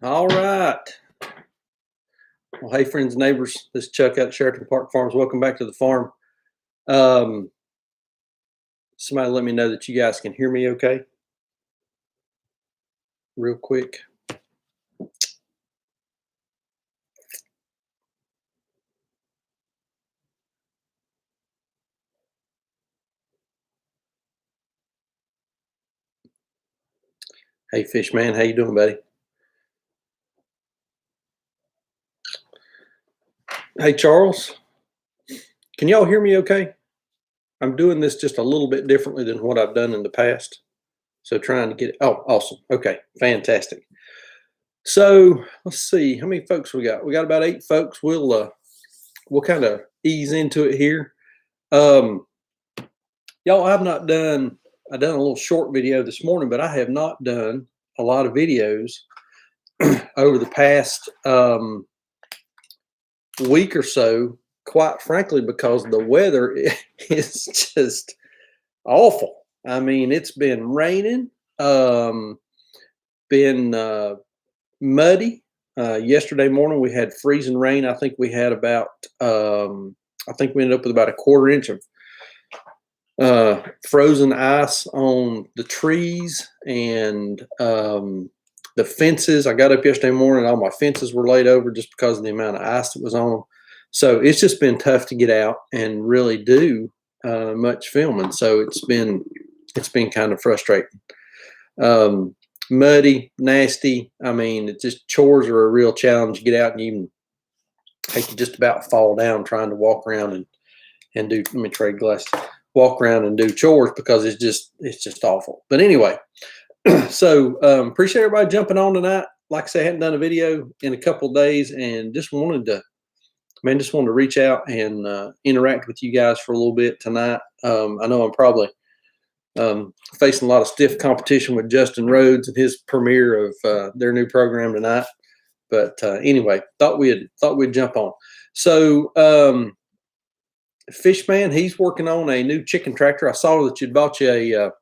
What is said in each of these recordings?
All right. Well, hey, friends and neighbors. This is Chuck out at Sheraton Park Farms. Welcome back to the farm. Um, Somebody let me know that you guys can hear me okay, real quick. Hey, Fish Man, how you doing, buddy? Hey, Charles, can y'all hear me okay? I'm doing this just a little bit differently than what I've done in the past. So trying to get it. Oh, awesome. Okay, fantastic. So let's see how many folks we got. We got about 8 folks. We'll kind of ease into it here. Y'all, I done a little short video this morning, but I have not done a lot of videos over the past week or so, quite frankly, because the weather is just awful. I mean, it's been raining, been muddy. Yesterday morning we had freezing rain. I think we had about, I think we ended up with about a quarter inch of frozen ice on the trees and the fences. I got up yesterday morning, all my fences were laid over just because of the amount of ice that was on them. So it's just been tough to get out and really do much filming. So it's been kind of frustrating. Muddy, nasty. I mean, it's just chores are a real challenge. You get out and you can just about fall down trying to walk around and do. Let me trade glasses. Walk around and do chores because it's just awful. But anyway, so appreciate everybody jumping on tonight. Like I said, I hadn't done a video in a couple of days and just wanted to reach out and interact with you guys for a little bit tonight. I know I'm probably facing a lot of stiff competition with Justin Rhodes and his premiere of their new program tonight. But anyway, thought we'd jump on. So Fishman, he's working on a new chicken tractor. I saw that you'd bought you a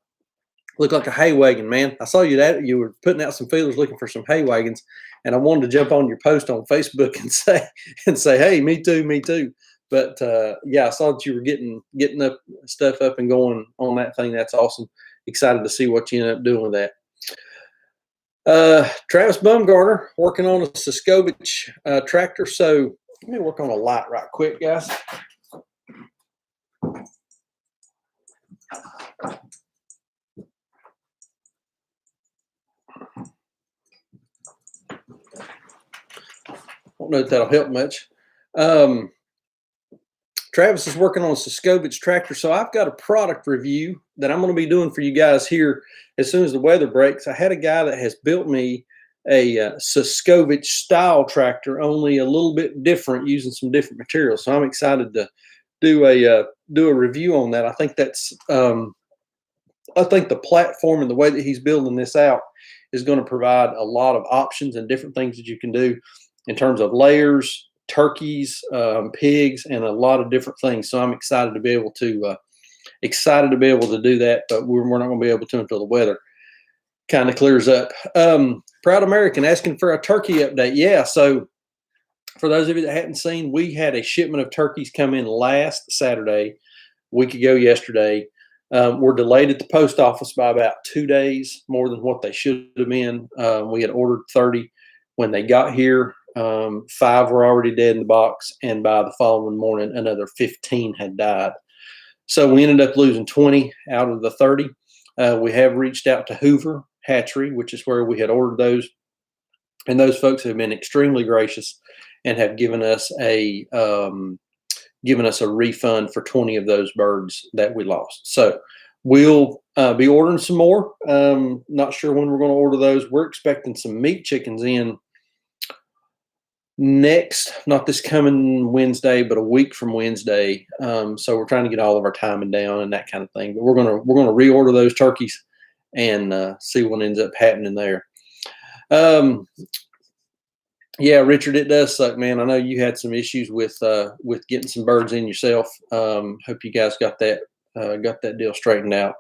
looked like a hay wagon, man. I saw you were putting out some feelers looking for some hay wagons, and I wanted to jump on your post on Facebook and say, hey, me too. But yeah, I saw that you were getting up stuff up and going on that thing. That's awesome. Excited to see what you end up doing with that. Travis Bumgarner working on a Siskovich tractor. So let me work on a light right quick, guys. Don't know if that'll help much. Travis is working on a Siskovich tractor, so I've got a product review that I'm going to be doing for you guys here as soon as the weather breaks. I had a guy that has built me a Siskovich style tractor, only a little bit different, using some different materials. So I'm excited to do a review on that. I think that's I think the platform and the way that he's building this out is going to provide a lot of options and different things that you can do in terms of layers, turkeys, pigs, and a lot of different things. So I'm excited to be able to do that, but we're not going to be able to until the weather kind of clears up. Proud American asking for a turkey update. Yeah, so for those of you that hadn't seen, we had a shipment of turkeys come in last Saturday, a week ago yesterday. We're delayed at the post office by about 2 days, more than what they should have been. We had ordered 30. When they got here, 5 were already dead in the box, and by the following morning, another 15 had died. So we ended up losing 20 out of the 30. We have reached out to Hoover Hatchery, which is where we had ordered those, and those folks have been extremely gracious and have given us a refund for 20 of those birds that we lost. So we'll be ordering some more. Not sure when we're going to order those. We're expecting some meat chickens in next, not this coming Wednesday, but a week from Wednesday. So we're trying to get all of our timing down and that kind of thing. But we're gonna reorder those turkeys and see what ends up happening there. Yeah, Richard, it does suck, man. I know you had some issues with getting some birds in yourself. Hope you guys got that deal straightened out.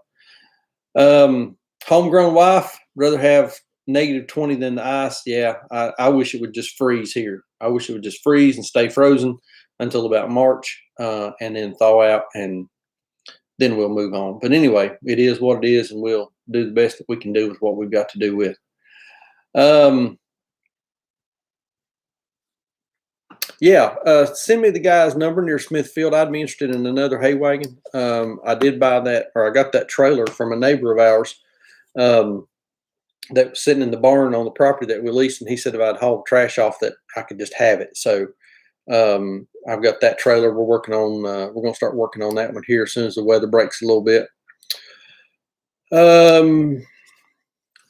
Homegrown wife, rather have -20 than the ice. Yeah, I wish it would just freeze here. I wish it would just freeze and stay frozen until about March, and then thaw out, and then we'll move on. But anyway, it is what it is, and we'll do the best that we can do with what we've got to do with. Yeah, send me the guy's number near Smithfield. I'd be interested in another hay wagon. I did buy that, or I got that trailer from a neighbor of ours that was sitting in the barn on the property that we leased, and he said if I'd haul trash off that I could just have it. So I've got that trailer. We're working on. We're going to start working on that one here as soon as the weather breaks a little bit.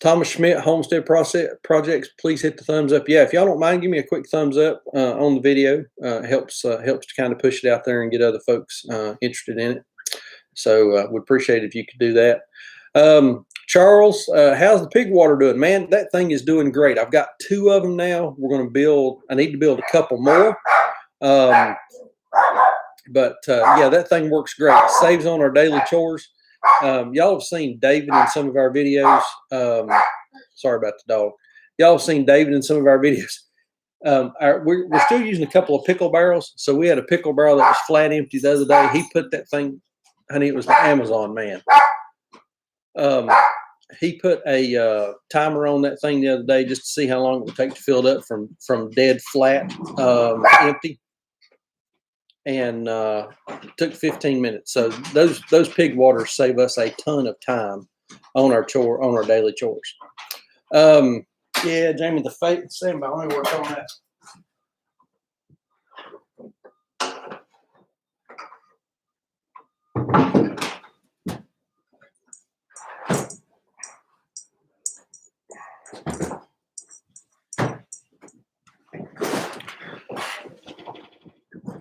Thomas Schmidt, Homestead Projects, please hit the thumbs up. Yeah, if y'all don't mind, give me a quick thumbs up on the video. Helps to kind of push it out there and get other folks interested in it. So we'd appreciate it if you could do that. Charles, how's the pig water doing? Man, that thing is doing great. I've got 2 of them now. We're going to build, I need to build a couple more. Yeah, that thing works great. It saves on our daily chores. Y'all have seen David in some of our videos. Sorry about the dog. Y'all have seen David in some of our videos. We're still using a couple of pickle barrels. So we had a pickle barrel that was flat empty the other day. He put that thing, honey, it was the Amazon man. He put a timer on that thing the other day just to see how long it would take to fill it up from dead flat empty. And it took 15 minutes. So those pig waters save us a ton of time on our daily chores. Yeah, Jamie, the fate, stand by. Let me work on that.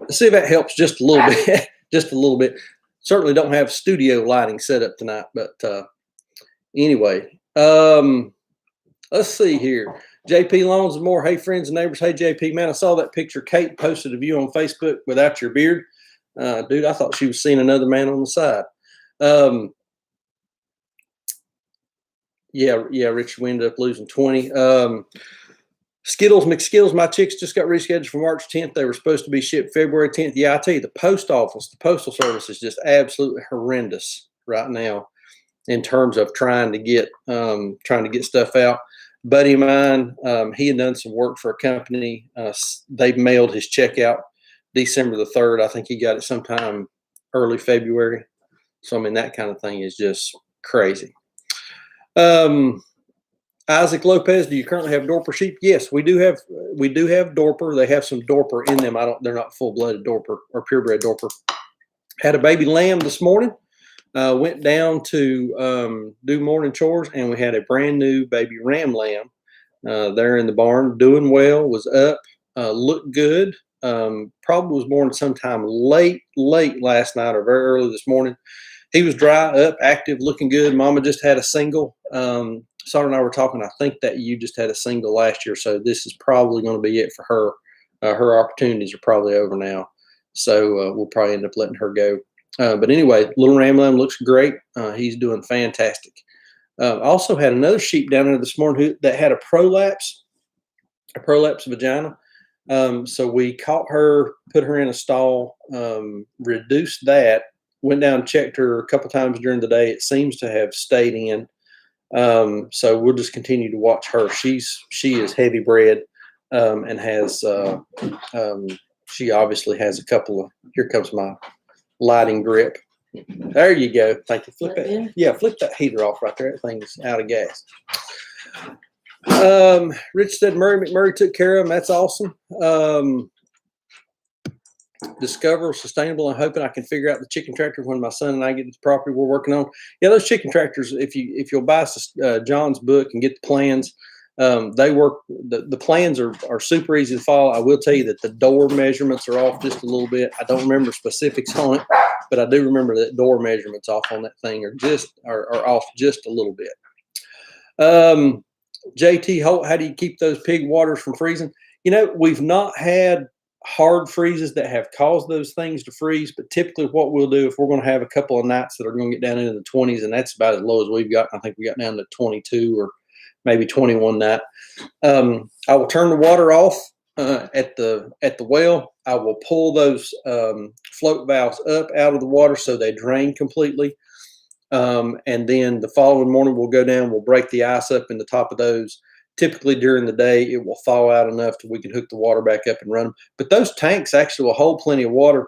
Let's see if that helps just a little bit. Just a little bit. Certainly don't have studio lighting set up tonight, but anyway, let's see here. JP Lawns and more. Hey, friends and neighbors. Hey, JP, man, I saw that picture Kate posted of you on Facebook without your beard. Dude, I thought she was seeing another man on the side. Yeah, Richard, we ended up losing 20. Skittles McSkittles, my chicks just got rescheduled for March 10th. They were supposed to be shipped February 10th. Yeah, I tell you, the post office, the postal service is just absolutely horrendous right now in terms of trying to get stuff out. Buddy of mine, he had done some work for a company. They mailed his check out December the 3rd. I think he got it sometime early February. So I mean, that kind of thing is just crazy. Isaac Lopez, do you currently have Dorper sheep? Yes, we do have Dorper. They have some Dorper in them. They're not full-blooded Dorper or purebred Dorper. Had a baby lamb this morning. Went down to do morning chores, and we had a brand new baby ram lamb there in the barn, doing well, was up, looked good. Probably was born sometime late last night or very early this morning. He was dry, up, active, looking good. Mama just had a single. Sarah and I were talking. I think that you just had a single last year, so this is probably going to be it for her. Her opportunities are probably over now, so we'll probably end up letting her go. But anyway, little ram lamb looks great. He's doing fantastic. Also had another sheep down there this morning that had a prolapse vagina. So we caught her, put her in a stall, reduced that, went down and checked her a couple times during the day. It seems to have stayed in. So we'll just continue to watch her. She is heavy bred, and has, she obviously has a couple of, here comes my lighting grip. There you go. Thank you. Flip that. Yeah, flip that heater off right there. That thing's out of gas. Rich said Murray McMurray took care of him. That's awesome. Discover Sustainable. I'm hoping I can figure out the chicken tractor when my son and I get to the property we're working on. Yeah, those chicken tractors, if you'll buy John's book and get the plans, they work. The plans are super easy to follow. I will tell you that the door measurements are off just a little bit. I don't remember specifics on it, but I do remember that door measurements off on that thing are off just a little bit. JT Holt, how do you keep those pig waters from freezing? You know, we've not had hard freezes that have caused those things to freeze, but typically what we'll do if we're going to have a couple of nights that are going to get down into the 20s, and that's about as low as we've got. I think we got down to 22 or maybe 21 knot. I will turn the water off at the well. I will pull those float valves up out of the water so they drain completely. And then the following morning we'll go down, we'll break the ice up in the top of those. Typically during the day, it will thaw out enough that we can hook the water back up and run them. But those tanks actually will hold plenty of water,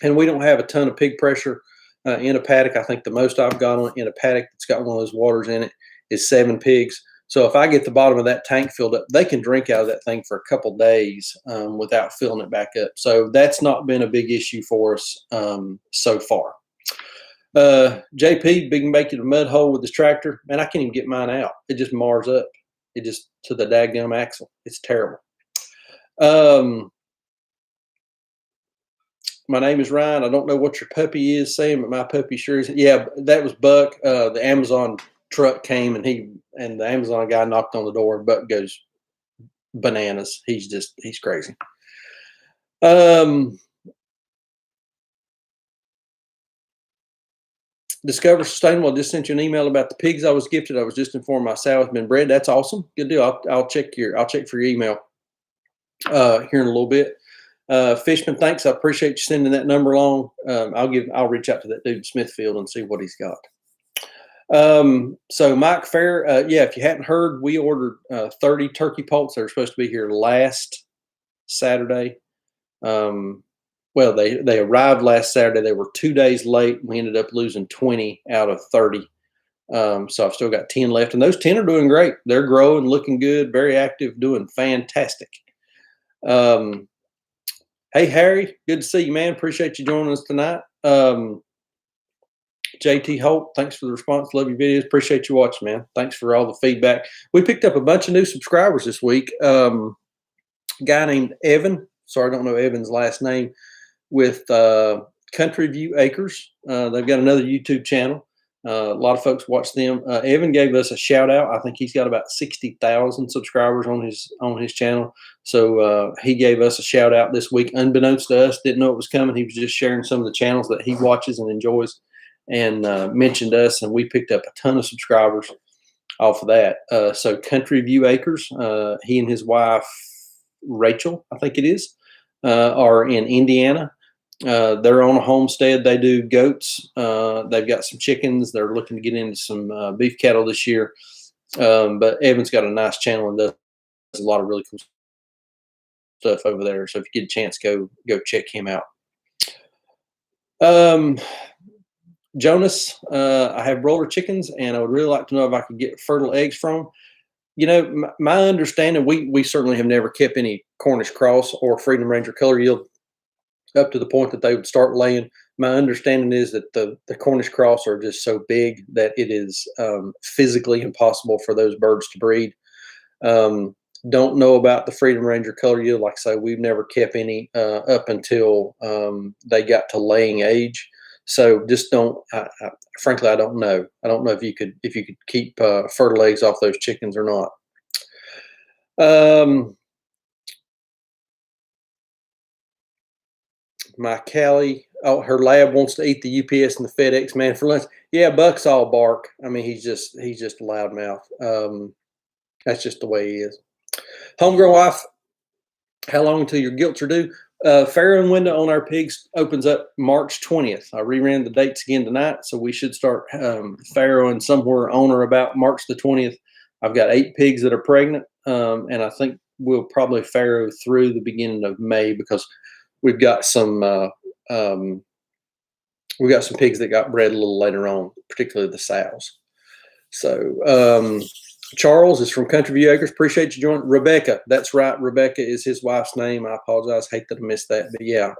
and we don't have a ton of pig pressure in a paddock. I think the most I've got on in a paddock that's got one of those waters in it is 7 pigs. So if I get the bottom of that tank filled up, they can drink out of that thing for a couple days without filling it back up. So that's not been a big issue for us so far. JP, big making a mud hole with his tractor. Man, I can't even get mine out. It just mars up. It just to the daggum axle. It's terrible. My name is Ryan. I don't know what your puppy is saying, but my puppy sure is. Yeah, that was Buck. The Amazon truck came and the Amazon guy knocked on the door. Buck goes bananas. He's crazy. Discover Sustainable. I just sent you an email about the pigs I was gifted. I was just informed my sow has been bred. That's awesome. Good deal. I'll check for your email here in a little bit. Fishman, thanks. I appreciate you sending that number along. I'll reach out to that dude in Smithfield and see what he's got. So Mike Fair, yeah, if you hadn't heard, we ordered 30 turkey poults. They were supposed to be here last Saturday. Well, they arrived last Saturday. They were 2 days late. We ended up losing 20 out of 30. So I've still got 10 left, and those 10 are doing great. They're growing, looking good, very active, doing fantastic. Hey, Harry, good to see you, man. Appreciate you joining us tonight. JT Holt, thanks for the response. Love your videos. Appreciate you watching, man. Thanks for all the feedback. We picked up a bunch of new subscribers this week. A guy named Evan, sorry, I don't know Evan's last name, with Country View Acres. They've got another YouTube channel. A lot of folks watch them. Evan gave us a shout out. I think he's got about 60,000 subscribers on his channel. So he gave us a shout out this week, unbeknownst to us. Didn't know it was coming. He was just sharing some of the channels that he watches and enjoys, and mentioned us, and we picked up a ton of subscribers off of that. So Country View Acres, he and his wife Rachel, I think it is, are in Indiana. They're on a homestead. They do goats. They've got some chickens. They're looking to get into some beef cattle this year. But Evan's got a nice channel and does a lot of really cool stuff over there. So if you get a chance, go check him out. Jonas, I have broiler chickens, and I would really like to know if I could get fertile eggs from them. You know, my understanding, we certainly have never kept any Cornish cross or Freedom Ranger color yield up to the point that they would start laying. My understanding is that the Cornish cross are just so big that it is physically impossible for those birds to breed. Don't know about the Freedom Ranger color yield. Like I say, we've never kept any up until they got to laying age. So just don't. Frankly, I don't know. I don't know if you could keep fertile eggs off those chickens or not. My Callie, her lab wants to eat the UPS and the FedEx man for lunch. Yeah, Buck's all bark. I mean, he's just a loudmouth. That's just the way he is. Homegrown wife, how long until your gilts are due? Farrowing window on our pigs opens up March 20th. I reran the dates again tonight, so we should start farrowing somewhere on or about March the 20th. I've got 8 pigs that are pregnant, and I think we'll probably farrow through the beginning of May because we've got some pigs that got bred a little later on, particularly the sows. So Charles is from Country View Acres. Appreciate you joining. Rebecca, that's right. Rebecca is his wife's name. I apologize. Hate that I missed that. But yeah,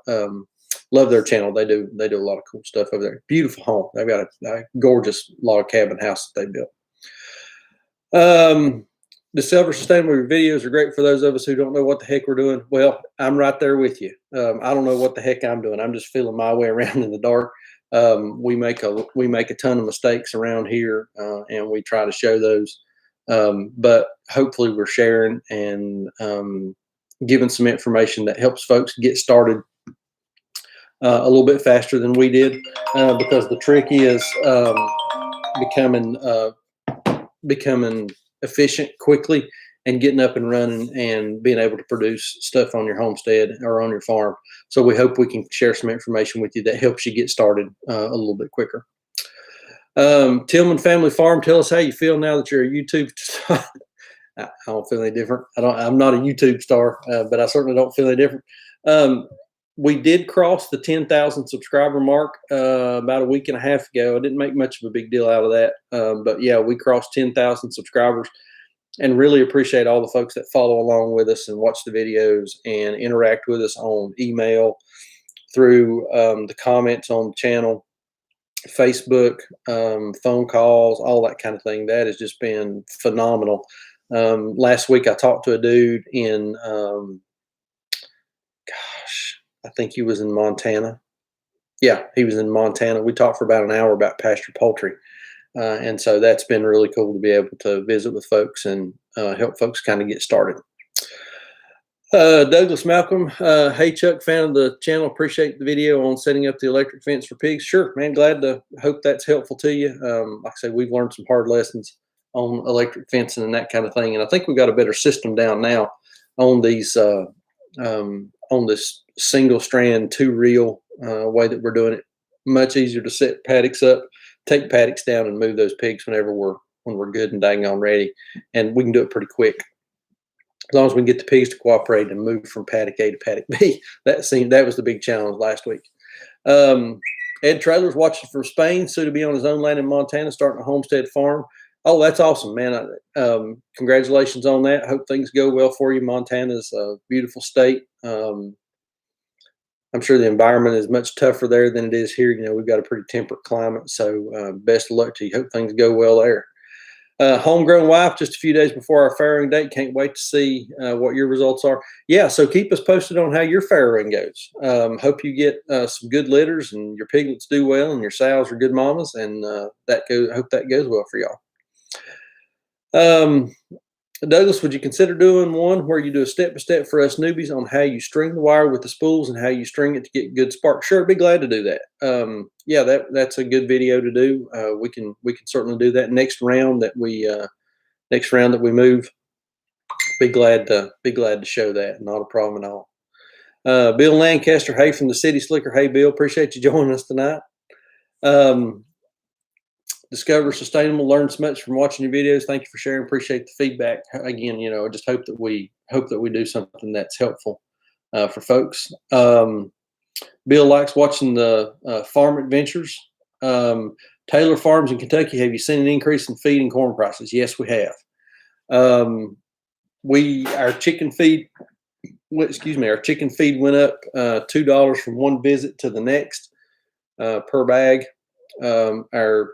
love their channel. They do a lot of cool stuff over there. Beautiful home. They've got a gorgeous log cabin house that they built. The Silver Sustainable videos are great for those of us who don't know what the heck we're doing. Well, I'm right there with you. I don't know what the heck I'm doing. I'm just feeling my way around in the dark. We make a ton of mistakes around here, and we try to show those. But hopefully we're sharing and giving some information that helps folks get started a little bit faster than we did, because the trick is becoming efficient, quickly, and getting up and running and being able to produce stuff on your homestead or on your farm. So we hope we can share some information with you that helps you get started a little bit quicker. Tillman Family Farm, tell us how you feel now that you're a YouTube star. I don't feel any different. I'm not a YouTube star, but I certainly don't feel any different. We did cross the 10,000 subscriber mark about a week and a half ago. I didn't make much of a big deal out of that, but yeah, we crossed 10,000 subscribers, and really appreciate all the folks that follow along with us and watch the videos and interact with us on email, through the comments on the channel, Facebook, phone calls, all that kind of thing. That has just been phenomenal. Last week I talked to a dude in, gosh, I think he was in Montana. Yeah, he was in Montana. We talked for about an hour about pasture poultry. And so that's been really cool to be able to visit with folks and help folks kind of get started. Douglas Malcolm, hey Chuck, fan of the channel. Appreciate the video on setting up the electric fence for pigs. Sure, man, glad to hope that's helpful to you. Like I said, we've learned some hard lessons on electric fencing and that kind of thing, and I think we've got a better system down now on these on this single strand 2-reel way that we're doing it. Much easier to set paddocks up, take paddocks down, and move those pigs whenever we're good and dang on ready, and we can do it pretty quick. As long as we can get the pigs to cooperate and move from paddock A to paddock B. That was the big challenge last week. Ed Trailers watching from Spain, soon to be on his own land in Montana, starting a homestead farm. Oh, that's awesome, man. Congratulations on that. I hope things go well for you. Montana's a beautiful state. I'm sure the environment is much tougher there than it is here. You know, we've got a pretty temperate climate, so best of luck to you. Hope things go well there. Homegrown wife, just a few days before our farrowing date. Can't wait to see what your results are. Yeah, so keep us posted on how your farrowing goes. Hope you get some good litters and your piglets do well and your sows are good mamas, and hope that goes well for y'all. Douglas, would you consider doing one where you do a step-by-step for us newbies on how you string the wire with the spools and how you string it to get good spark? Sure, I'd be glad to do that. Yeah, that's a good video to do. We can certainly do that next round that we move. Be glad to show that. Not a problem at all. Bill Lancaster, hey from the City Slicker. Hey Bill, appreciate you joining us tonight. Discover Sustainable, learn so much from watching your videos. Thank you for sharing. Appreciate the feedback. Again, you know, I just hope that we do something that's helpful for folks. Bill likes watching the farm adventures. Taylor Farms in Kentucky, have you seen an increase in feed and corn prices? Yes, we have. Our chicken feed went up $2 from one visit to the next per bag. Our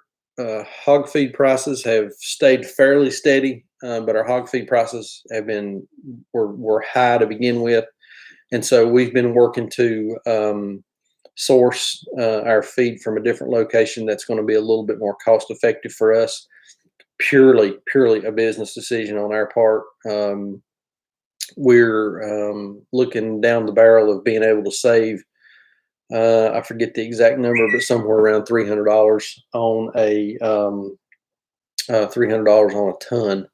hog feed prices have stayed fairly steady, but our hog feed prices were high to begin with, and so we've been working to source our feed from a different location that's going to be a little bit more cost effective for us. Purely a business decision on our part. We're looking down the barrel of being able to save, I forget the exact number, but somewhere around $300 on a ton.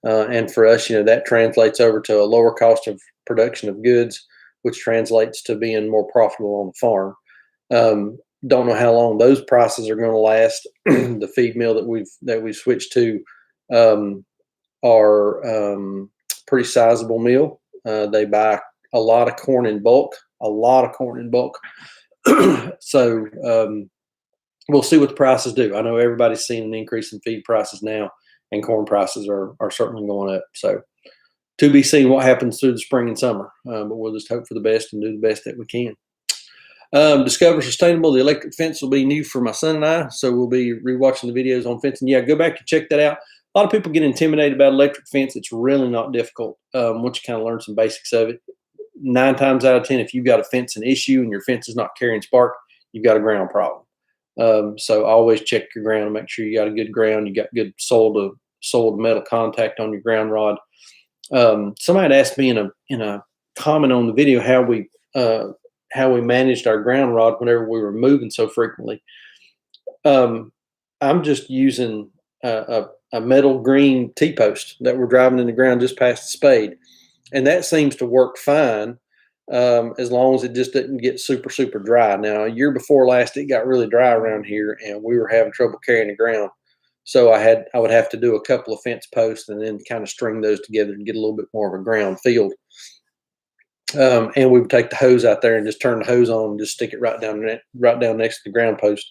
And for us, you know, that translates over to a lower cost of production of goods, which translates to being more profitable on the farm. Don't know how long those prices are going to last. The feed mill that we've switched to are pretty sizable mill. They buy a lot of corn in bulk. So we'll see what the prices do. I know everybody's seeing an increase in feed prices now, and corn prices are certainly going up. So to be seen what happens through the spring and summer. But we'll just hope for the best and do the best that we can. Discover Sustainable, the electric fence will be new for my son and I, so we'll be rewatching the videos on fencing. Yeah, go back and check that out. A lot of people get intimidated about electric fence. It's really not difficult once you kind of learn some basics of it. 9 times out of 10, if you've got a fencing issue and your fence is not carrying spark, you've got a ground problem. So always check your ground and make sure you got a good ground. You got good soil to metal contact on your ground rod. Somebody had asked me in a comment on the video how we managed our ground rod whenever we were moving so frequently. I'm just using a metal green T-post that we're driving in the ground just past the spade. And that seems to work fine, as long as it just didn't get super, super dry. Now, a year before last, it got really dry around here, and we were having trouble carrying the ground. So I would have to do a couple of fence posts and then kind of string those together to get a little bit more of a ground field. And we would take the hose out there and just turn the hose on and just stick it right down next to the ground post,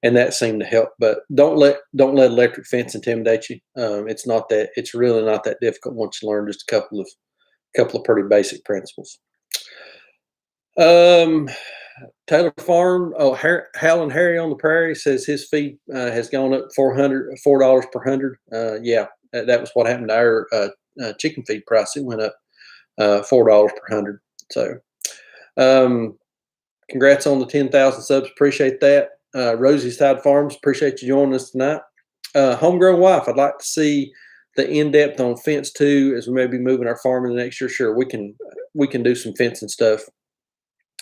and that seemed to help. But don't let electric fence intimidate you. It's really not that difficult once you learn just a couple of pretty basic principles. Taylor Farm. Oh, Hal and Harry on the Prairie says his feed has gone up $4 per hundred. Yeah, that was what happened to our chicken feed price. It went up $4 per hundred. So, congrats on the 10,000 subs. Appreciate that. Rosie's Tide Farms. Appreciate you joining us tonight. Homegrown Wife. I'd like to see the in-depth on fence too, as we may be moving our farm in the next year. Sure, we can do some fencing stuff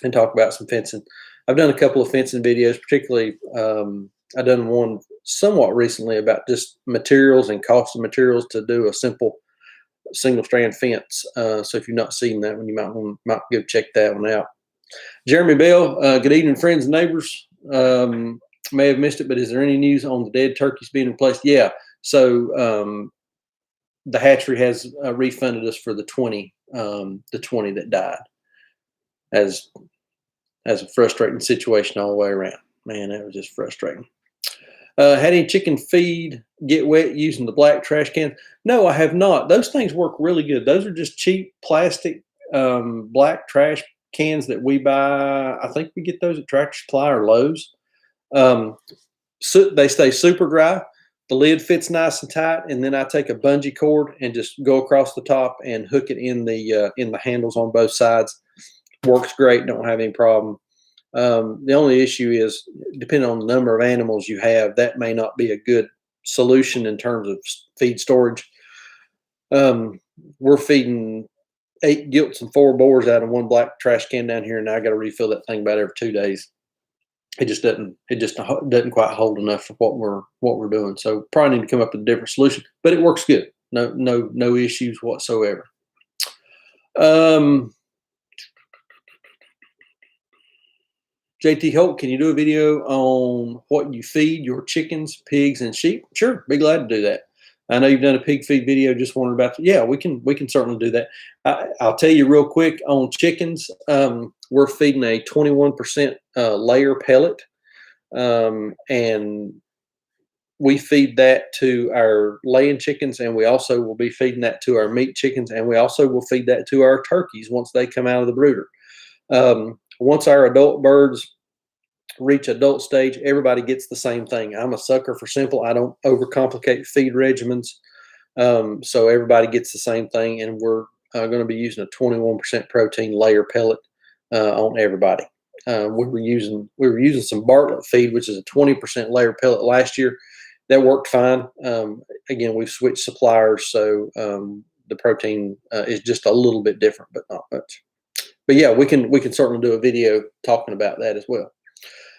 and talk about some fencing. I've done a couple of fencing videos, particularly I've done one somewhat recently about just materials and cost of materials to do a simple single strand fence. So if you've not seen that one, you might go check that one out. Jeremy Bell, good evening, friends and neighbors. May have missed it, but is there any news on the dead turkeys being replaced? Yeah. So the hatchery has refunded us for the 20 that died. As a frustrating situation all the way around. Man, that was just frustrating. Had any chicken feed get wet using the black trash cans? No, I have not. Those things work really good. Those are just cheap plastic black trash cans that we buy. I think we get those at Tractor Supply or Lowe's. So they stay super dry. The lid fits nice and tight, and then I take a bungee cord and just go across the top and hook it in the handles on both sides. Works great. Don't have any problem. The only issue is, depending on the number of animals you have, that may not be a good solution in terms of feed storage. We're feeding 8 gilts and 4 boars out of one black trash can down here, and I got to refill that thing about every 2 days. It just doesn't quite hold enough for what we're doing. So probably need to come up with a different solution, but it works good. No issues whatsoever. JT Holt, can you do a video on what you feed your chickens, pigs, and sheep? Sure, be glad to do that. I know you've done a pig feed video. Just wondering about that. Yeah, we can certainly do that. I'll tell you real quick on chickens. We're feeding a 21% layer pellet, and we feed that to our laying chickens, and we also will be feeding that to our meat chickens, and we also will feed that to our turkeys once they come out of the brooder. Once our adult birds reach adult stage, everybody gets the same thing. I'm a sucker for simple. I don't overcomplicate feed regimens. So everybody gets the same thing, and we're going to be using a 21% protein layer pellet on everybody. We were using some Bartlett feed, which is a 20% layer pellet last year. That worked fine. Again, we've switched suppliers, so the protein is just a little bit different, but not much. But yeah, we can certainly do a video talking about that as well.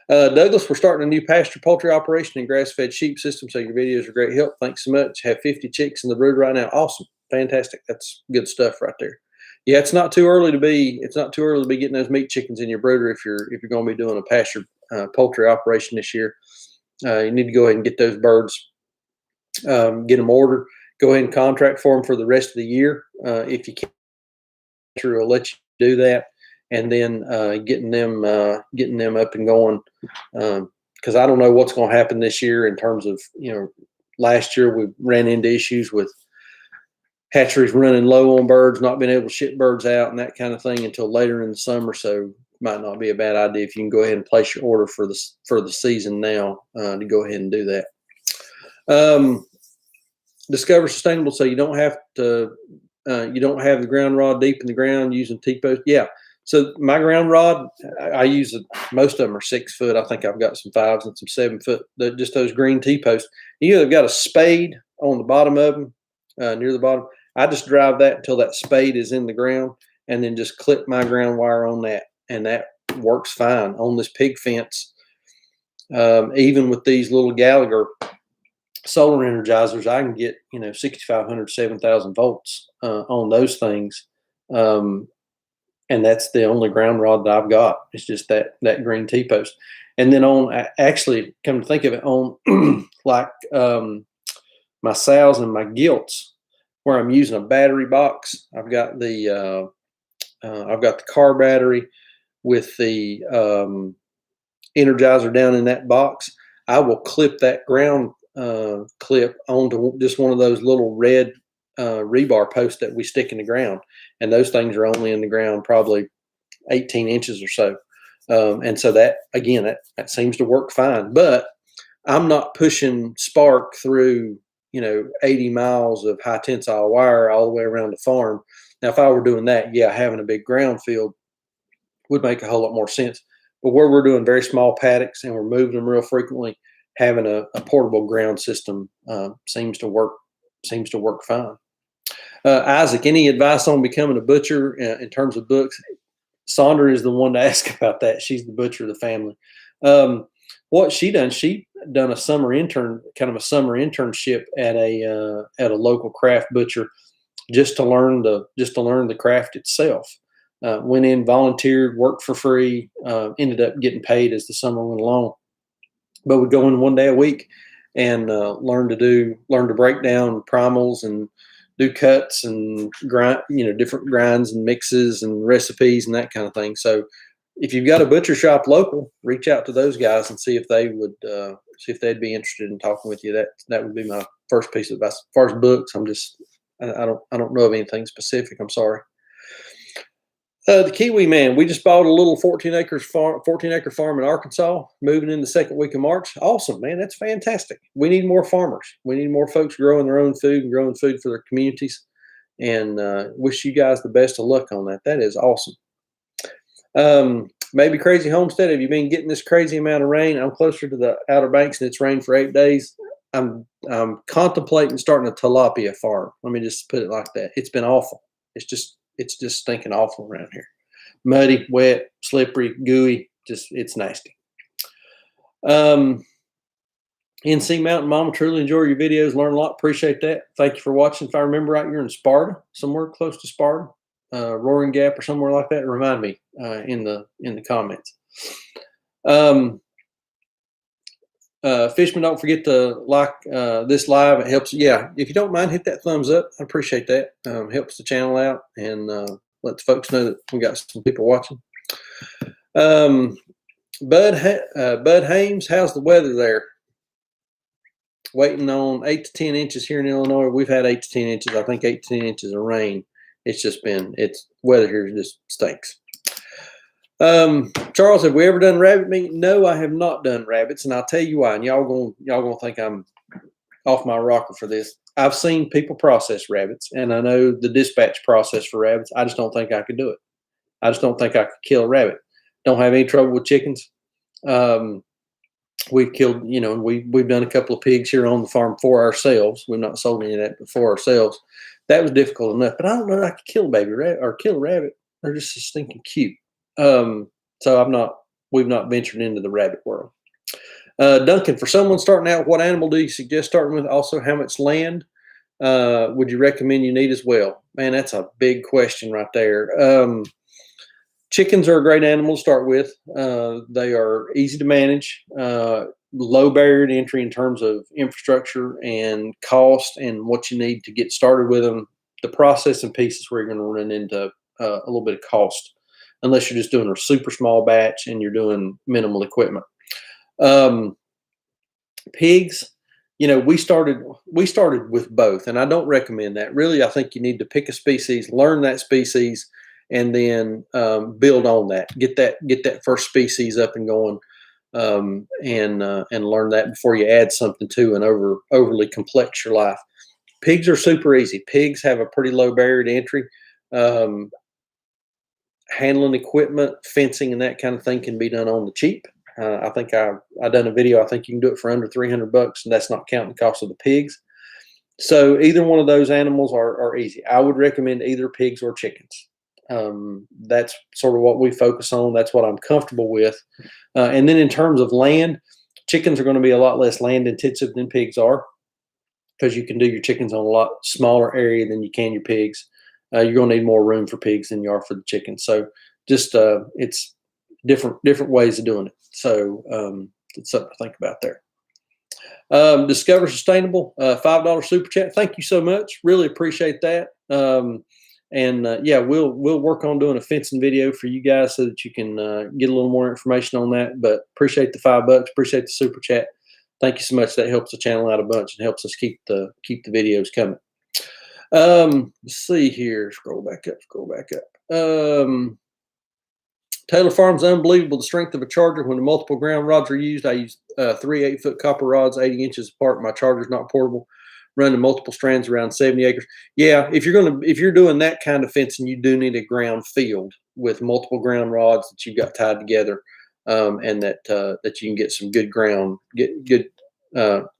Douglas, we're starting a new pasture poultry operation and grass-fed sheep system, so your videos are great help. Thanks so much. Have 50 chicks in the brooder right now. Awesome, fantastic. That's good stuff right there. Yeah, it's not too early to be getting those meat chickens in your brooder if you're going to be doing a pasture poultry operation this year. You need to go ahead and get those birds, get them ordered. Go ahead and contract for them for the rest of the year if you can. Will let you do that, and then getting them up and going, because I don't know what's going to happen this year in terms of, last year we ran into issues with hatcheries running low on birds, not being able to ship birds out and that kind of thing until later in the summer. So it might not be a bad idea if you can go ahead and place your order for the season now to go ahead and do that. Discover sustainable, so you don't have to. You don't have the ground rod deep in the ground using T-post. Yeah. So my ground rod, I use most of them are 6 foot. I think I've got some 5s and some 7 foot. Just those green T-posts. You either got a spade on the bottom of them, near the bottom. I just drive that until that spade is in the ground, and then just clip my ground wire on that, and that works fine on this pig fence. Even with these little Gallagher solar energizers, I can get, 6,500, 7,000 volts on those things. And that's the only ground rod that I've got. It's just that green T-post. And then actually, come to think of it, on like my sows and my gilts, where I'm using a battery box, I've got the car battery with the energizer down in that box. I will clip that ground clip onto just one of those little red rebar posts that we stick in the ground, and those things are only in the ground probably 18 inches or so. And so that, again, that seems to work fine, but I'm not pushing spark through 80 miles of high tensile wire all the way around the farm. Now, if I were doing that, yeah, having a big ground field would make a whole lot more sense. But where we're doing very small paddocks and we're moving them real frequently, having a portable ground system seems to work fine. Isaac, any advice on becoming a butcher in terms of books? Sondra is the one to ask about that. She's the butcher of the family. What she done a summer internship at a local craft butcher, just to learn the craft itself. Went in, volunteered, worked for free, ended up getting paid as the summer went along. But would go in one day a week and learn to break down primals and do cuts and grind, different grinds and mixes and recipes and that kind of thing. So if you've got a butcher shop local, reach out to those guys and see if they'd be interested in talking with you. That would be my first piece of advice. As far as books, I don't know of anything specific. I'm sorry. The Kiwi Man, we just bought a little 14-acre farm in Arkansas, moving in the second week of March. Awesome, man. That's fantastic. We need more farmers. We need more folks growing their own food and growing food for their communities. And wish you guys the best of luck on that. That is awesome. Maybe Crazy Homestead, have you been getting this crazy amount of rain? I'm closer to the Outer Banks and it's rained for 8 days. I'm contemplating starting a tilapia farm. Let me just put it like that. It's been awful. It's just stinking awful around here. Muddy, wet, slippery, gooey. It's nasty. NC Mountain Mama, truly enjoy your videos. Learn a lot. Appreciate that. Thank you for watching. If I remember right, you're in Sparta, somewhere close to Sparta, Roaring Gap or somewhere like that. Remind me in the comments. Fishman, don't forget to like this live. It helps. Yeah, if you don't mind, hit that thumbs up. I appreciate that. Helps the channel out and let the folks know that we got some people watching. Bud Hames, how's the weather there? Waiting on 8 to 10 inches here in Illinois. We've had 8 to 10 inches. I think 8 to 10 inches of rain. It's weather here just stinks. Charles, have we ever done rabbit meat? No, I have not done rabbits, and I'll tell you why. And y'all gonna think I'm off my rocker for this. I've seen people process rabbits, and I know the dispatch process for rabbits. I just don't think I could do it. I just don't think I could kill a rabbit. Don't have any trouble with chickens. We've killed, we've done a couple of pigs here on the farm for ourselves. We've not sold any of that for ourselves. That was difficult enough, but I don't know that I could kill a baby rabbit or kill a rabbit. They're just so stinking cute. So we've not ventured into the rabbit world. Duncan, for someone starting out, what animal do you suggest starting with? Also, how much land would you recommend you need as well? Man, that's a big question right there. Chickens are a great animal to start with. They are easy to manage, low barrier to entry in terms of infrastructure and cost and what you need to get started with them. The processing piece is where you're going to run into a little bit of cost, unless you're just doing a super small batch and you're doing minimal equipment. Pigs, we started with both, and I don't recommend that. Really, I think you need to pick a species, learn that species, and then build on that. Get that first species up and going, and learn that before you add something to and overly complex your life. Pigs are super easy. Pigs have a pretty low barrier to entry. Handling equipment, fencing, and that kind of thing can be done on the cheap. I think I've done a video. I think you can do it for under $300, and that's not counting the cost of the pigs. So either one of those animals are easy. I would recommend either pigs or chickens. That's sort of what we focus on. That's what I'm comfortable with. And then in terms of land, chickens are going to be a lot less land intensive than pigs are. because you can do your chickens on a lot smaller area than you can your pigs. You're going to need more room for pigs than you are for the chickens. So just it's different ways of doing it. So it's something to think about there. Discover Sustainable, $5 super chat. Thank you so much. Really appreciate that. Yeah, we'll work on doing a fencing video for you guys so that you can get a little more information on that. But appreciate the $5. Appreciate the super chat. Thank you so much. That helps the channel out a bunch and helps us keep the videos coming. Let's see here. Scroll back up. Taylor Farms, unbelievable the strength of a charger when the multiple ground rods are used. I use 3 8-foot copper rods, 80 inches apart. My charger's not portable. Running multiple strands around 70 acres. Yeah, if you're doing that kind of fencing, you do need a ground field with multiple ground rods that you've got tied together, and that you can get some good ground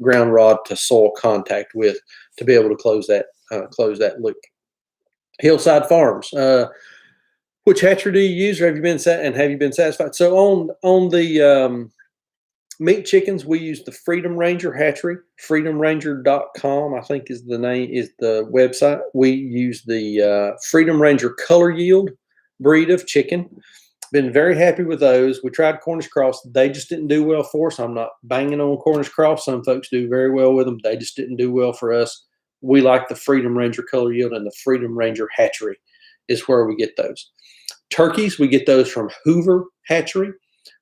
rod to soil contact with to be able to close that loop. Hillside Farms. Which hatchery do you use, or have you been satisfied? So on the meat chickens, we use the Freedom Ranger hatchery. FreedomRanger.com, I think is the website. We use the Freedom Ranger Color Yield breed of chicken. Been very happy with those. We tried Cornish Cross. They just didn't do well for us. I'm not banging on Cornish Cross. Some folks do very well with them. They just didn't do well for us. We like the Freedom Ranger Color Yield, and the Freedom Ranger hatchery is where we get those. Turkeys, we get those from Hoover Hatchery,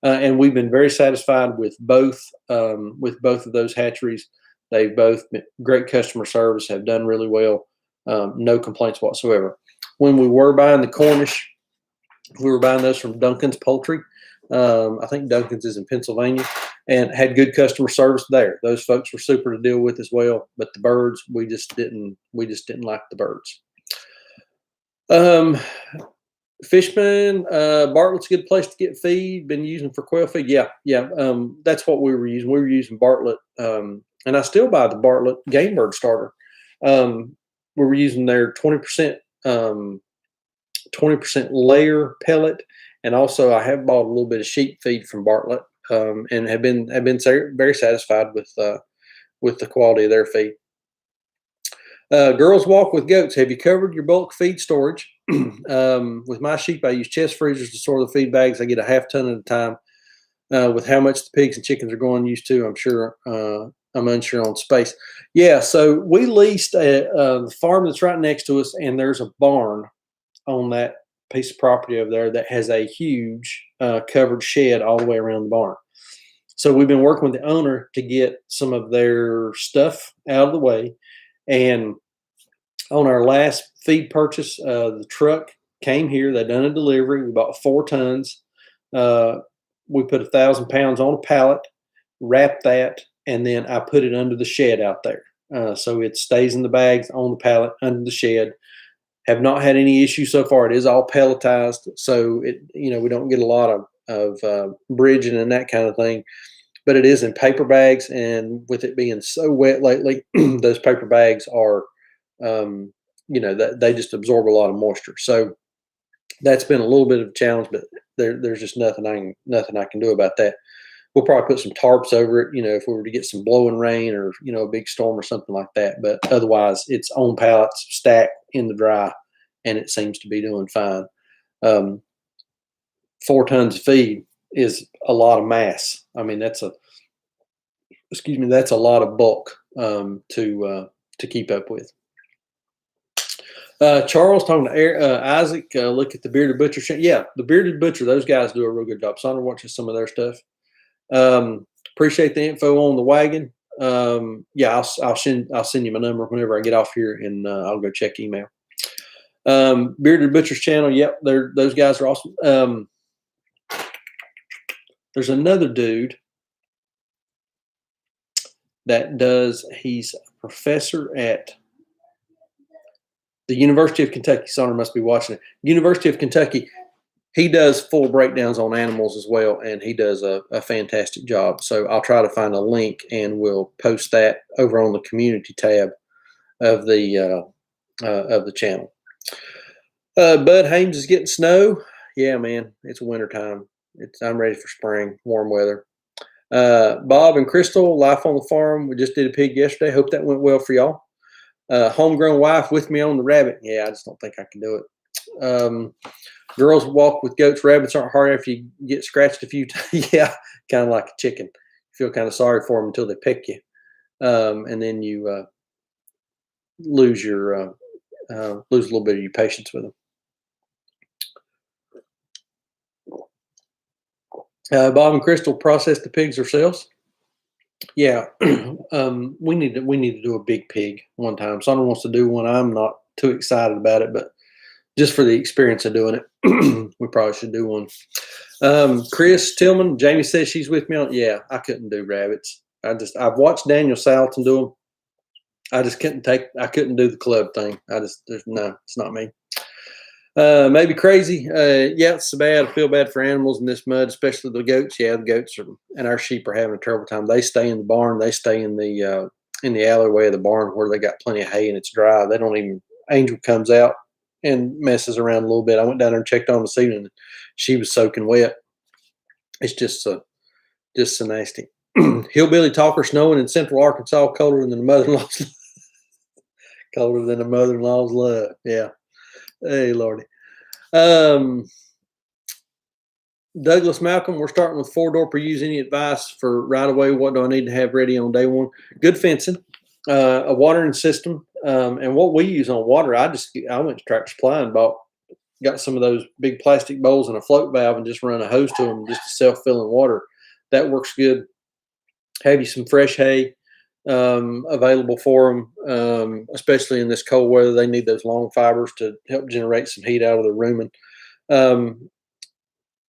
and we've been very satisfied with both of those hatcheries. They've both been great customer service, have done really well, no complaints whatsoever. When we were buying the Cornish, we were buying those from Duncan's Poultry. I think Duncan's is in Pennsylvania, and had good customer service there. Those folks were super to deal with as well. But the birds, we just didn't like the birds. Fishman, Bartlett's a good place to get feed. Been using for quail feed. Yeah. That's what we were using. We were using Bartlett, and I still buy the Bartlett game bird starter. We were using their 20% layer pellet, and also I have bought a little bit of sheep feed from Bartlett, and have been very satisfied with the quality of their feed. Girls Walk with Goats. Have you covered your bulk feed storage? With my sheep, I use chest freezers to store the feed bags. I get a half ton at a time. With how much the pigs and chickens are going used to, I'm unsure on space. Yeah, so we leased the farm that's right next to us, and there's a barn on that piece of property over there that has a huge covered shed all the way around the barn. So we've been working with the owner to get some of their stuff out of the way. And on our last feed purchase, the truck came here. They done a delivery. We bought 4 tons. We put 1,000 pounds on a pallet, wrapped that, and then I put it under the shed out there. So it stays in the bags on the pallet under the shed. Have not had any issues so far. It is all pelletized, so we don't get a lot of bridging and that kind of thing. But it is in paper bags, and with it being so wet lately, those paper bags are, they just absorb a lot of moisture. So that's been a little bit of a challenge, but there's just nothing I can do about that. We'll probably put some tarps over it, if we were to get some blowing rain or, a big storm or something like that. But otherwise, it's on pallets, stacked in the dry, and it seems to be doing fine. 4 tons of feed is a lot of mass. I mean, that's a lot of bulk to keep up with. Charles talking to Isaac, look at the Bearded Butcher. Yeah, the Bearded Butcher, those guys do a real good job. Sandra watches some of their stuff. Appreciate the info on the wagon. Yeah, I'll send you my number whenever I get off here, and I'll go check email. Bearded Butcher's channel. Yep, those guys are awesome. There's another dude that he's a professor at the University of Kentucky. Sonner must be watching it. University of Kentucky. He does full breakdowns on animals as well, and he does a fantastic job. So I'll try to find a link, and we'll post that over on the community tab of the channel. Bud Hames is getting snow. Yeah, man, it's wintertime. I'm ready for spring, warm weather. Bob and Crystal, life on the farm. We just did a pig yesterday. Hope that went well for y'all. Homegrown wife with me on the rabbit. Yeah, I just don't think I can do it. Girls walk with goats. Rabbits aren't hard after you get scratched a few times. Yeah, kind of like a chicken. You feel kind of sorry for them until they pick you, and then you lose a little bit of your patience with them. Bob and Crystal process the pigs ourselves. Yeah, we need to do a big pig one time. Someone wants to do one. I'm not too excited about it, but just for the experience of doing it, we probably should do one. Chris Tillman, Jamie says she's with me on. Yeah, I couldn't do rabbits. I've watched Daniel Salton do them. I just I couldn't do the club thing. No, it's not me. Maybe crazy. Yeah, it's so bad. I feel bad for animals in this mud, especially the goats. Yeah, the goats and our sheep are having a terrible time. They stay in the barn. They stay in the alleyway of the barn where they got plenty of hay and it's dry. They don't even. Angel comes out and messes around a little bit. I went down there and checked on this evening. She was soaking wet. It's just so nasty. Hillbilly talker snowing in central Arkansas, colder than the mother-in-law's love. Yeah. Hey, Lordy. Douglas Malcolm, we're starting with 4-door per use. Any advice for right away? What do I need to have ready on day one? Good fencing, a watering system, and what we use on water. I went to Tractor Supply and got some of those big plastic bowls and a float valve and just run a hose to them, just a self-filling water. That works good. Have you some fresh hay available for them, especially in this cold weather. They need those long fibers to help generate some heat out of the rumen.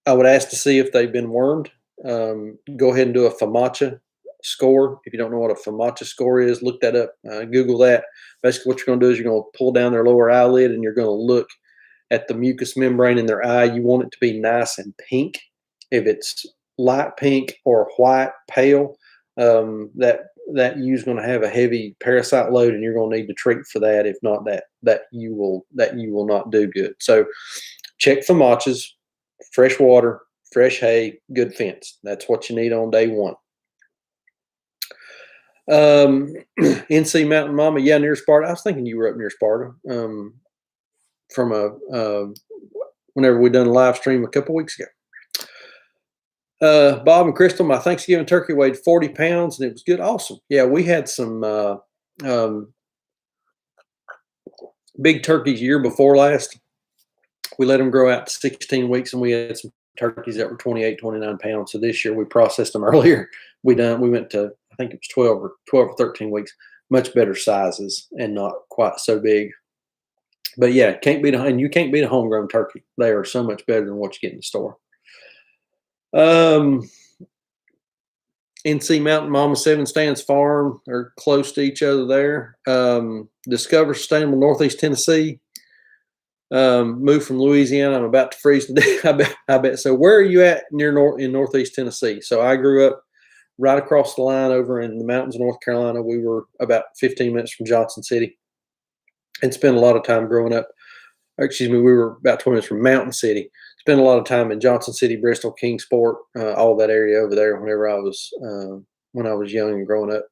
I would ask to see if they've been wormed. Go ahead and do a FAMACHA score. If you don't know what a FAMACHA score is, look that up. Google that. Basically, what you're going to do is you're going to pull down their lower eyelid and you're going to look at the mucous membrane in their eye. You want it to be nice and pink. If it's light pink or white, pale, that you's going to have a heavy parasite load, and you're going to need to treat for that. If not, that you will not do good. So, check for FAMACHAs, fresh water, fresh hay, good fence. That's what you need on day one. NC Mountain Mama, yeah, near Sparta. I was thinking you were up near Sparta. From whenever we done a live stream a couple weeks ago. Bob and Crystal, my Thanksgiving turkey weighed 40 pounds and it was good. Awesome. Yeah, we had some big turkeys year before last. We let them grow out to 16 weeks and we had some turkeys that were 28, 29 pounds. So this year we processed them earlier. We went to, I think it was 12 or 13 weeks, much better sizes and not quite so big. But yeah, you can't beat a homegrown turkey. They are so much better than what you get in the store. NC Mountain Mama 7 Stands Farm are close to each other there. Discover Sustainable Northeast Tennessee. Moved from Louisiana. I'm about to freeze to death. I bet. So where are you at in Northeast Tennessee? So I grew up right across the line over in the mountains of North Carolina. We were about 15 minutes from Johnson City and spent a lot of time growing up. We were about 20 minutes from Mountain City. Spent a lot of time in Johnson City, Bristol, Kingsport, all that area over there whenever when I was young and growing up.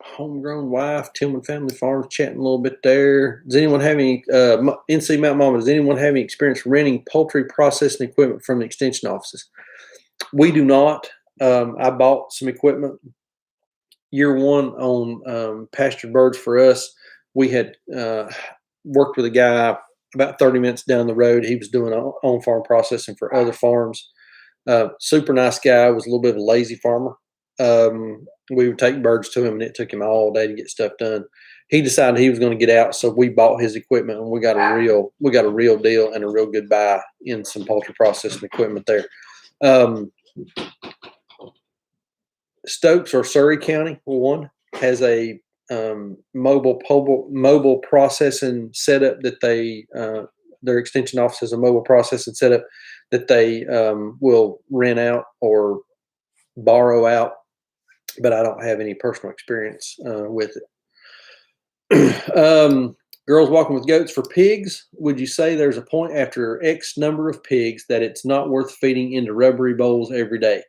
Homegrown wife, Tillman Family Farms, chatting a little bit there. Does anyone have any, NC Mountain Mama, does anyone have any experience renting poultry processing equipment from the extension offices? We do not. I bought some equipment year one on pastured birds for us. We had worked with a guy about 30 minutes down the road. He was doing on-farm processing for other farms. Super nice guy, was a little bit of a lazy farmer. We would take birds to him, and it took him all day to get stuff done. He decided he was going to get out, so we bought his equipment, and we got a real deal and a real good buy in some poultry processing equipment there. Stokes or Surrey County, one has a mobile processing setup that their extension office has a mobile processing setup that they will rent out or borrow out, but I don't have any personal experience with it. Girls walking with goats. For pigs, would you say there's a point after X number of pigs that it's not worth feeding into rubbery bowls every day?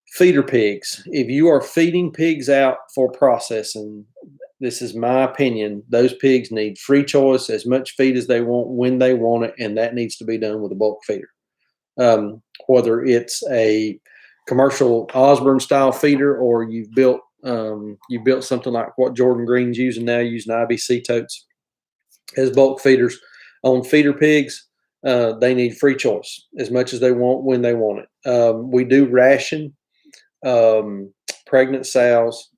Feeder pigs. If you are feeding pigs out for processing, this is my opinion, those pigs need free choice, as much feed as they want when they want it, and that needs to be done with a bulk feeder. Whether it's a commercial Osborne style feeder or you built something like what Jordan Green's using now, using IBC totes as bulk feeders. On feeder pigs, they need free choice as much as they want when they want it. We do ration pregnant sows,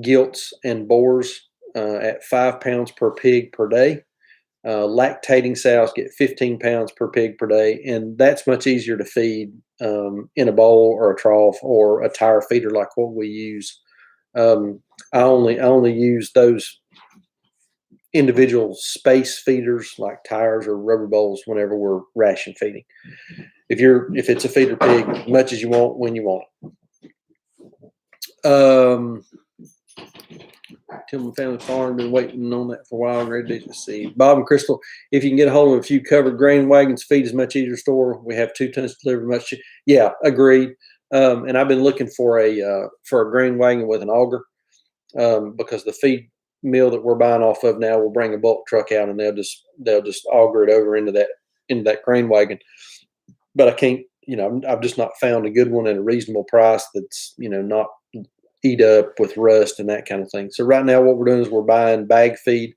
gilts, and boars at 5 pounds per pig per day. Lactating sows get 15 pounds per pig per day, and that's much easier to feed in a bowl or a trough or a tire feeder like what we use. I only use those individual space feeders like tires or rubber bowls whenever we're ration feeding. If it's a feeder pig, much as you want when you want it. Tillman Family Farm, been waiting on that for a while and ready to see. Bob and Crystal, if you can get a hold of a few covered grain wagons, feed is much easier to store. We have 2 tons delivered much. Yeah, agreed. And I've been looking for a grain wagon with an auger because the feed mill that we're buying off of now will bring a bulk truck out and they'll just auger it over into that grain wagon. But I can't, I've just not found a good one at a reasonable price that's, not eat up with rust and that kind of thing. So right now what we're doing is we're buying bag feed,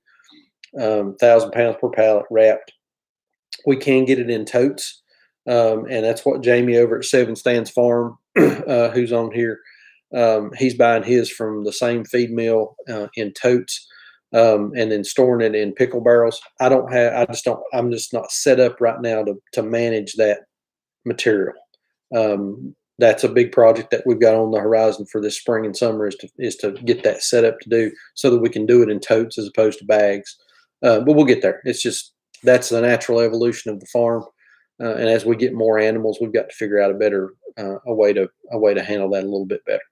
1,000 pounds per pallet wrapped. We can get it in totes. And that's what Jamie over at Seven Stands Farm, who's on here, he's buying his from the same feed mill in totes and then storing it in pickle barrels. I'm just not set up right now to manage that material. That's a big project that we've got on the horizon for this spring and summer is to get that set up to do so that we can do it in totes as opposed to bags. But we'll get there. It's just that's the natural evolution of the farm. And as we get more animals, we've got to figure out a way to handle that a little bit better.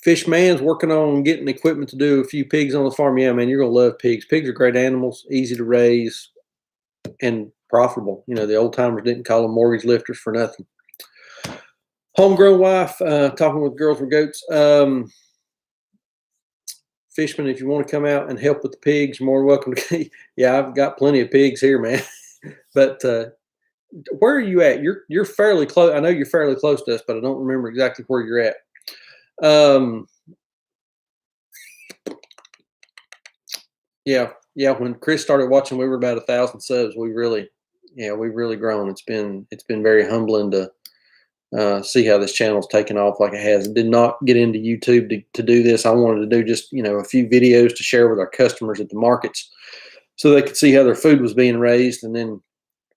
Fishman's working on getting equipment to do a few pigs on the farm. Yeah, man, you're gonna love pigs. Pigs are great animals, easy to raise, and profitable. The old timers didn't call them mortgage lifters for nothing. Homegrown wife, talking with girls with goats. Fishman, if you want to come out and help with the pigs, you're more welcome to. Yeah, I've got plenty of pigs here, man. But where are you at? You're fairly close. I know you're fairly close to us, but I don't remember exactly where you're at. Yeah. When Chris started watching, we were about 1,000 subs. We've really grown. It's been very humbling to see how this channel's taken off like it has. Did not get into YouTube to do this. I wanted to do just a few videos to share with our customers at the markets, so they could see how their food was being raised. And then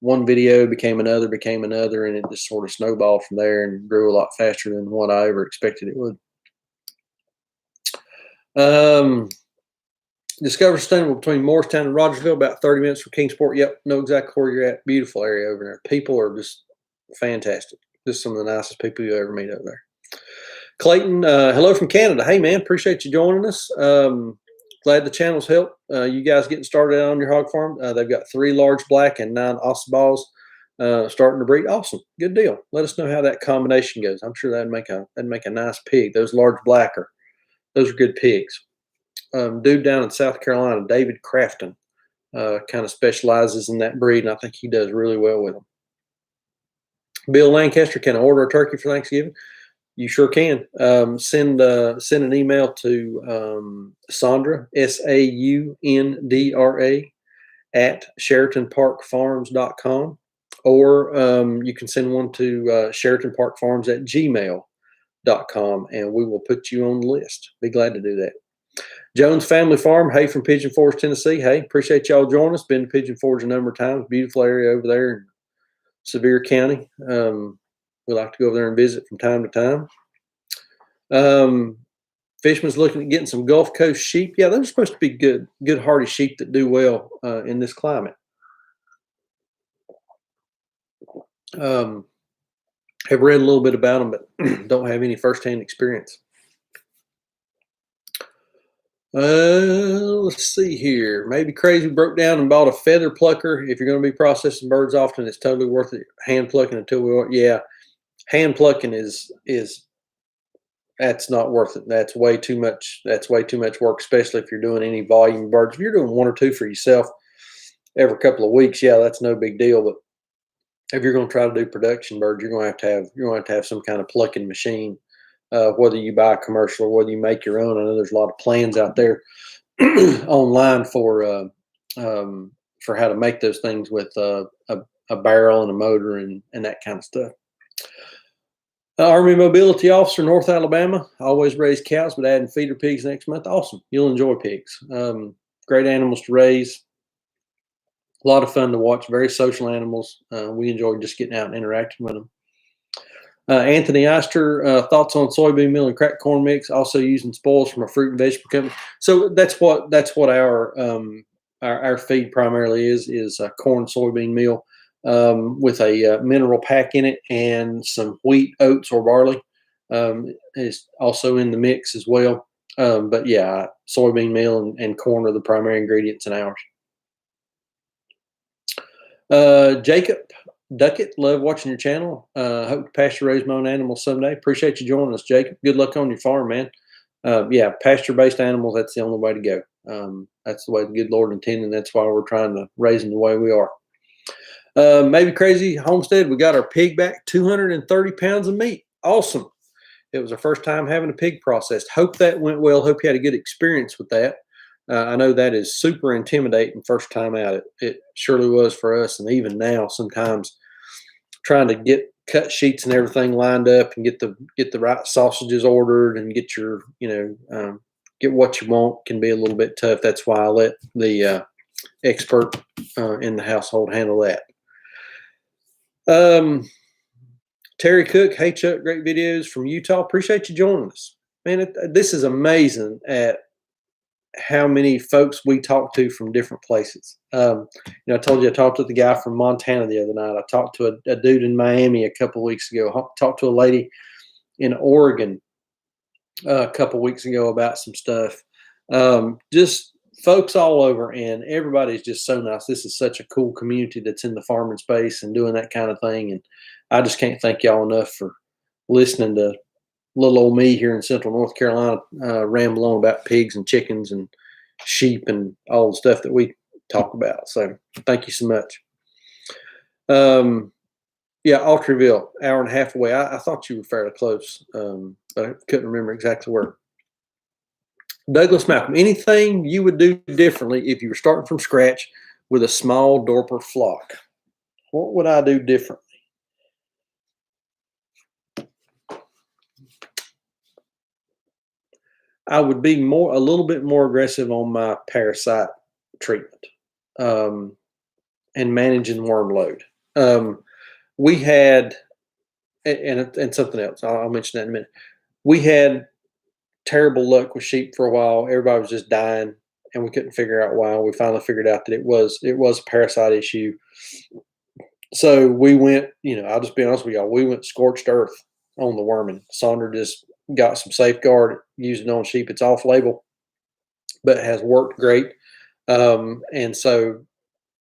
one video became another, and it just sort of snowballed from there and grew a lot faster than what I ever expected it would. Discover Sustainable between Morristown and Rogersville, about 30 minutes from Kingsport. Yep, know exactly where you're at. Beautiful area over there. People are just fantastic. Just some of the nicest people you ever meet over there. Clayton, hello from Canada. Hey, man, appreciate you joining us. Glad the channel's helped you guys getting started out on your hog farm. They've got 3 large black and 9 Ossabaws starting to breed. Awesome, good deal. Let us know how that combination goes. I'm sure that'd make a nice pig. Those large black those are good pigs. Dude down in South Carolina, David Crafton, kind of specializes in that breed, and I think he does really well with them. Bill Lancaster, can I order a turkey for Thanksgiving? You sure can. Send an email to Sandra, SAUNDRA, at SheratonParkFarms.com, or you can send one to SheratonParkFarms@gmail.com, and we will put you on the list. Be glad to do that. Jones Family Farm, hey, from Pigeon Forge, Tennessee. Hey, appreciate y'all joining us. Been to Pigeon Forge a number of times. Beautiful area over there in Sevier County. We like to go over there and visit from time to time. Fishman's looking at getting some Gulf Coast sheep. Yeah, they're supposed to be good hardy sheep that do well in this climate. Have read a little bit about them, but don't have any firsthand experience. Let's see here. Maybe crazy broke down and bought a feather plucker. If you're going to be processing birds often, it's totally worth it. Hand plucking until we want. Yeah, hand plucking is that's not worth it. That's way too much. That's way too much work, especially if you're doing any volume birds. If you're doing one or two for yourself every couple of weeks, yeah, that's no big deal. But if you're going to try to do production birds, you're going to have some kind of plucking machine. Whether you buy a commercial or whether you make your own, I know there's a lot of plans out there online for how to make those things with a barrel and a motor and that kind of stuff. Army Mobility Officer, North Alabama. Always raise cows, but adding feeder pigs next month. Awesome. You'll enjoy pigs. Great animals to raise. A lot of fun to watch. Very social animals. We enjoy just getting out and interacting with them. Anthony Oster, thoughts on soybean meal and cracked corn mix, also using spoils from a fruit and vegetable company. So that's what our feed primarily is corn soybean meal with a mineral pack in it, and some wheat, oats, or barley is also in the mix as well. But yeah, soybean meal and corn are the primary ingredients in ours. Jacob Duckett, love watching your channel. Hope to pasture raise my own animals someday. Appreciate you joining us, Jacob. Good luck on your farm, man. Yeah, pasture-based animals, that's the only way to go. That's the way the good Lord intended. That's why we're trying to raise them the way we are. Maybe Crazy Homestead, we got our pig back, 230 pounds of meat. Awesome. It was our first time having a pig processed. Hope that went well. Hope you had a good experience with that. I know that is super intimidating first time out. It surely was for us. And even now, sometimes trying to get cut sheets and everything lined up and get the right sausages ordered and get your, get what you want can be a little bit tough. That's why I let the expert in the household handle that. Terry Cook, hey Chuck, great videos from Utah. Appreciate you joining us. Man, this is amazing at how many folks we talk to from different places. I told you I talked to the guy from Montana the other night. I talked to a dude in Miami a couple of weeks ago. I talked to a lady in Oregon a couple of weeks ago about some stuff. Just folks all over, and everybody's just so nice. This is such a cool community that's in the farming space and doing that kind of thing. And I just can't thank y'all enough for listening to little old me here in Central North Carolina ramble on about pigs and chickens and sheep and all the stuff that we talk about. So thank you so much. Yeah, Altreville, hour and a half away. I thought you were fairly close, but I couldn't remember exactly where. Douglas Malcolm, anything you would do differently if you were starting from scratch with a small Dorper flock? What would I do differently? I would be a little bit more aggressive on my parasite treatment and managing worm load. We had, and something else, I'll mention that in a minute. We had terrible luck with sheep for a while. Everybody was just dying, and we couldn't figure out why. We finally figured out that it was a parasite issue. So we went, I'll just be honest with y'all, we went scorched earth on the worming. Sonder just got some Safeguard, used it on sheep. It's off label, but it has worked great. And so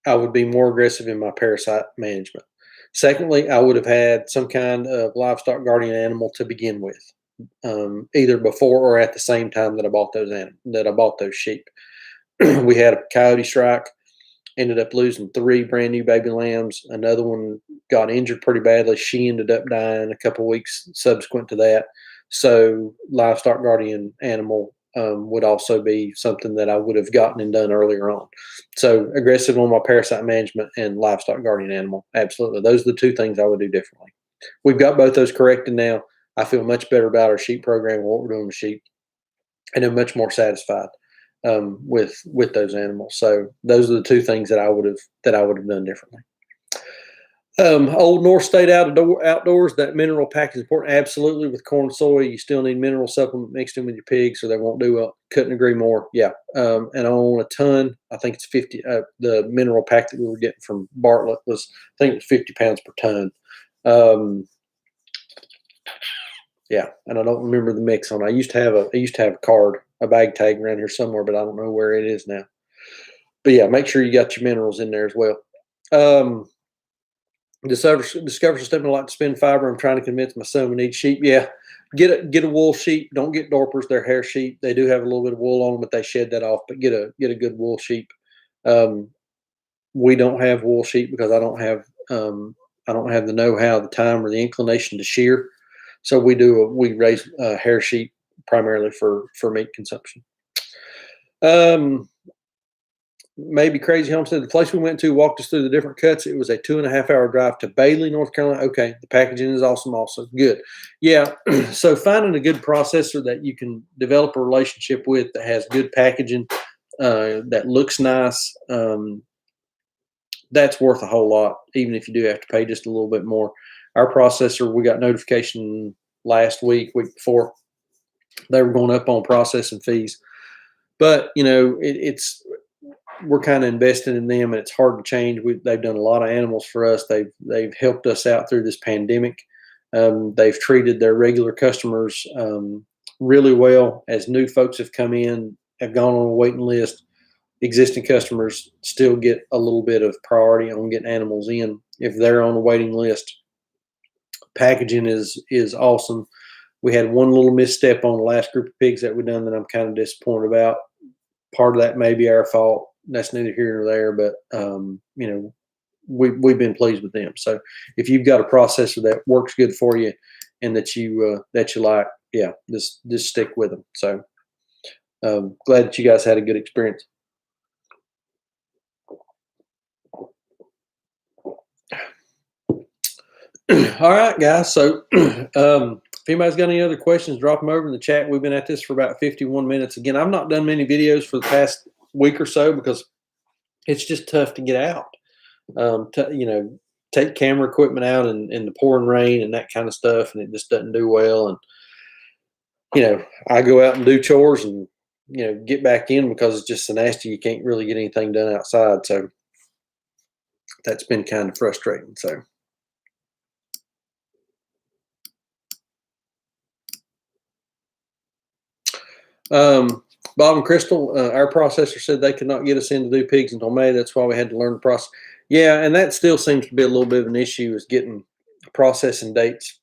I would be more aggressive in my parasite management. Secondly, I would have had some kind of livestock guardian animal to begin with, either before or at the same time that I bought those sheep. We had a coyote strike, ended up losing 3 brand new baby lambs. Another one got injured pretty badly. She ended up dying a couple weeks subsequent to that. So livestock guardian animal would also be something that I would have gotten and done earlier on. So aggressive on my parasite management and livestock guardian animal. Absolutely. Those are the 2 things I would do differently. We've got both those corrected now. I feel much better about our sheep program and what we're doing with sheep, and I'm much more satisfied with those animals. So those are the 2 things that I would have done differently. Old North State outdoors, that mineral pack is important. Absolutely. With corn and soy, you still need mineral supplement mixed in with your pigs so they won't do well. Couldn't agree more. Yeah. And on a ton, I think it's 50, the mineral pack that we were getting from Bartlett was, I think it was 50 pounds per ton. Yeah, and I don't remember the mix on. I used to have a card, a bag tag around here somewhere, but I don't know where it is now. But yeah, make sure you got your minerals in there as well. Um, discover something I like to spin fiber. I'm trying to convince my son we need sheep. Yeah, get a wool sheep. Don't get Dorpers. They're hair sheep. They do have a little bit of wool on them, but they shed that off. But get a good wool sheep. Um, we don't have wool sheep because I don't have the know-how, the time, or the inclination to shear. So we raise hair sheep primarily for meat consumption. Maybe Crazy Homestead. The place we went to walked us through the different cuts. It was a 2.5 hour drive to Bailey, North Carolina. Okay, the packaging is awesome. Also good. Yeah. So finding a good processor that you can develop a relationship with that has good packaging, that looks nice. That's worth a whole lot, even if you do have to pay just a little bit more. Our processor, we got notification last week before, they were going up on processing fees. But we're kind of invested in them, and it's hard to change. They've done a lot of animals for us. They've helped us out through this pandemic. They've treated their regular customers really well. As new folks have come in, have gone on a waiting list, existing customers still get a little bit of priority on getting animals in if they're on a waiting list. Packaging is awesome. We had one little misstep on the last group of pigs that we done that I'm kind of disappointed about. Part of that may be our fault. That's neither here nor there, but we've been pleased with them. So if you've got a processor that works good for you and that you like, yeah, just stick with them. So glad that you guys had a good experience. All right, guys. So if anybody's got any other questions, drop them over in the chat. We've been at this for about 51 minutes. Again, I've not done many videos for the past week or so because it's just tough to get out. Take camera equipment out in the pouring rain and that kind of stuff, and it just doesn't do well. And I go out and do chores and get back in because it's just so nasty. You can't really get anything done outside. So that's been kind of frustrating. So. Bob and Crystal, our processor said they could not get us in to do pigs until May. That's why we had to learn the process. Yeah, and that still seems to be a little bit of an issue, is getting processing dates.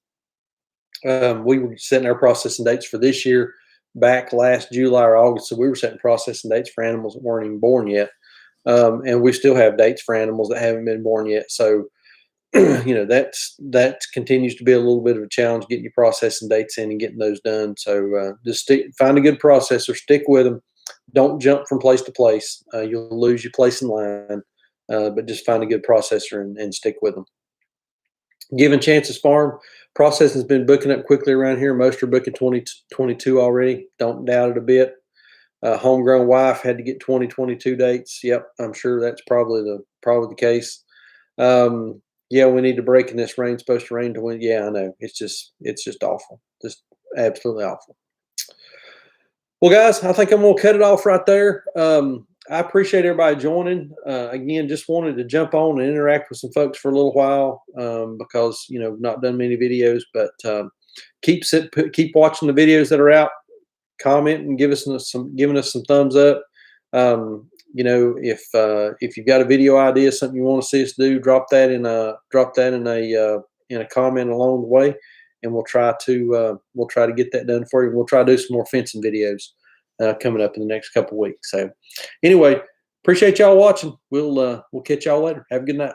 We were setting our processing dates for this year back last July or August, so we were setting processing dates for animals that weren't even born yet. And we still have dates for animals that haven't been born yet. So that continues to be a little bit of a challenge, getting your processing dates in and getting those done. So just find a good processor, stick with them. Don't jump from place to place. You'll lose your place in line, but just find a good processor and stick with them. Given Chances Farm, processing has been booking up quickly around here. Most are booking 2022 already. Don't doubt it a bit. Homegrown Wife had to get 2022 dates. Yep, I'm sure that's probably the case. Yeah, we need to break in this rain. It's supposed to rain to win. Yeah, I know. It's just awful. Just absolutely awful. Well, guys, I think I'm going to cut it off right there. I appreciate everybody joining. Again, just wanted to jump on and interact with some folks for a little while because, not done many videos, but keep watching the videos that are out. Comment and giving us some thumbs up. If you've got a video idea, something you want to see us do, drop that in a comment along the way, and we'll try to get that done for you. We'll try to do some more fencing videos coming up in the next couple of weeks. So anyway, appreciate y'all watching. We'll catch y'all later. Have a good night.